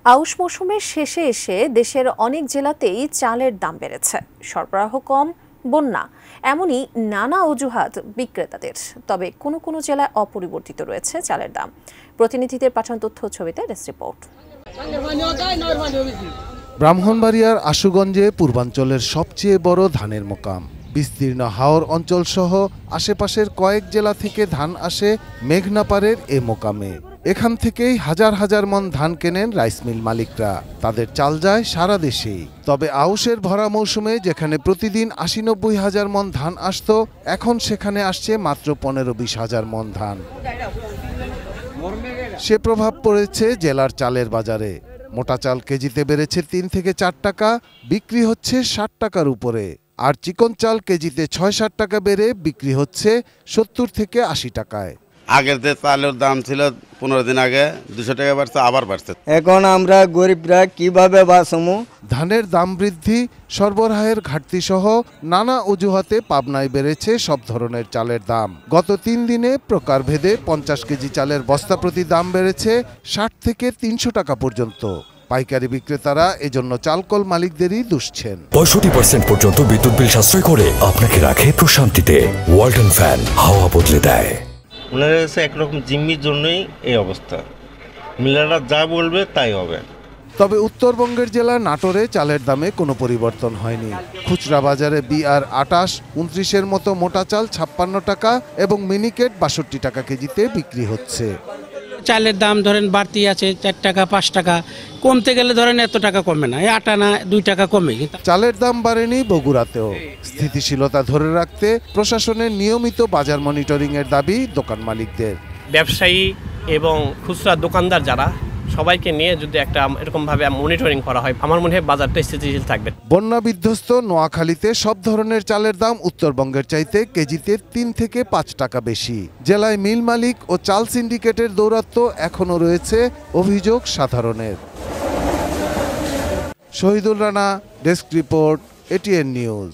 আউশ মৌসুমের শেষে এসে দেশের অনেক জেলাতেই চালের দাম বেড়েছে। সরবরাহ কম, বন্যা, এমনই নানা অজুহাত বিক্রেতাদের। তবে কোনো কোনো জেলায় অপরিবর্তিত রয়েছে চালের দাম। প্রতিনিধিদের পাঠানো তথ্য ছবিতে ডেস্ক রিপোর্ট। ব্রাহ্মণবাড়িয়ার আশুগঞ্জে পূর্বাঞ্চলের সবচেয়ে বড় ধানের মোকাম। বিস্তীর্ণ হাওর অঞ্চল সহ আশেপাশের কয়েক জেলা থেকে ধান আসে মেঘনাপাড়ের এ মোকামে। এখান থেকেই হাজার হাজার মন ধান কেনেন রাইস মিল মালিকরা। তাদের চাল যায় সারা দেশেই। তবে আউশের ভরা মৌসুমে যেখানে প্রতিদিন ৮০-৯০ হাজার মন ধান আসতো, এখন সেখানে আসছে মাত্র ১৫-২০ হাজার মন ধান। সে প্রভাব পড়েছে জেলার চালের বাজারে। মোটা চাল কেজিতে বেড়েছে ৩ থেকে ৪ টাকা, বিক্রি হচ্ছে ৬০ টাকার উপরে। আর চিকন চাল কেজিতে ৬-৭ টাকা বেড়ে বিক্রি হচ্ছে ৭০ থেকে ৮০ টাকায়। আগের যে চালের দাম ছিল ১৫ দিন আগে ২০০ টাকা বাড়ছে, আবার বাড়ছে। এখন আমরা গরিবরা কিভাবে বাঁচবো? ধানের দাম বৃদ্ধি, সরবরাহের ঘাটতি সহ নানা অজুহাতে পাবনায় বেড়েছে সব ধরনের চালের দাম। গত ৩ দিনে প্রকারভেদে ৫০ কেজি চালের বস্তা প্রতি দাম বেড়েছে ৬০ থেকে ৩০০ টাকা পর্যন্ত। পাইকারি বিক্রেতারা এজন্য চালকল মালিকদেরই দুষছেন। ৬৫% পর্যন্ত বিদ্যুৎ বিল সাশ্রয় করে আপনাকে রাখে প্রশান্তিতে। ওয়ালটন ফ্যান হাওয়া বদলে দেয়। ওনারা একরকম জিম্মির জন্যই এই অবস্থা। মিলাররা যা বলবে তাই হবে। তবে উত্তরবঙ্গের জেলা নাটোরে চালের দামে কোনো পরিবর্তন হয়নি। খুচরা বাজারে BR ২৮, ২৯-এর মতো মোটা চাল ৫৬ টাকা এবং মিনিকেট ৬২ টাকা কেজিতে বিক্রি হচ্ছে। চালের দাম ধরেন বাড়তি আছে ৪ টাকা ৫ টাকা, কমতে গেলে ধরেন এত টাকা কমে না, ৮ আনা ২ টাকা কমে। চালের দাম বাড়েনি বগুড়াতেও। স্থিতিশীলতা ধরে রাখতে প্রশাসনের নিয়মিত বাজার মনিটরিং এর দাবি দোকান মালিকদের। ব্যবসায়ী এবং খুচরা দোকানদার যারা সবাইকে নিয়ে যদি একটা এরকমভাবে মনিটরিং করা হয়, আমার মনে হয় বাজারটা স্থিতিশীল থাকবে। বন্যা বিধ্বস্ত নোয়াখালীতে সব ধরনের চালের দাম উত্তরবঙ্গের চাইতে কেজিতে ৩ থেকে ৫ টাকা বেশি। জেলায় মিল মালিক ও চাল সিন্ডিকেটের দৌরাত্ম্য এখনও রয়েছে, অভিযোগ সাধারণের। Shahidul Rana, desk report, ATN news.